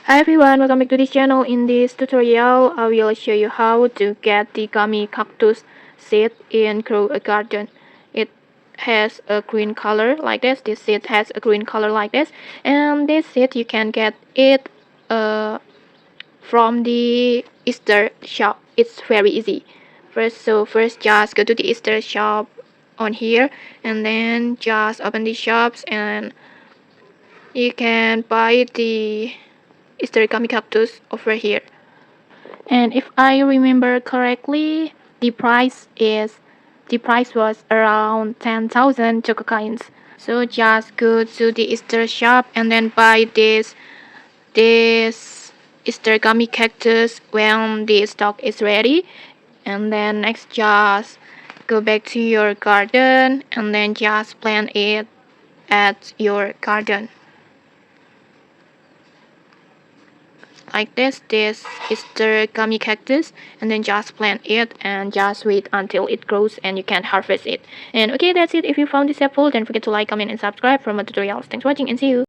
Hi everyone, welcome back to this channel. In this tutorial, I will show you how to get the gummy cactus seed in grow a garden. It has a green color like this. This seed has a green color like this, and this seed you can get it from the Easter shop. It's very easy. First just go to the Easter shop on here, and then just open the shops, and you can buy the Easter gummy cactus over here. And if I remember correctly, the price was around 10,000 Choco Coins. So just go to the Easter shop and then buy this Easter gummy cactus when the stock is ready. And then next just go back to your garden and then just plant it at your garden. Like this is the gummy cactus, and then just plant it and just wait until it grows and you can harvest it. And okay, that's it. If you found this helpful, don't forget to like, comment, and subscribe for more tutorials. Thanks for watching and see you.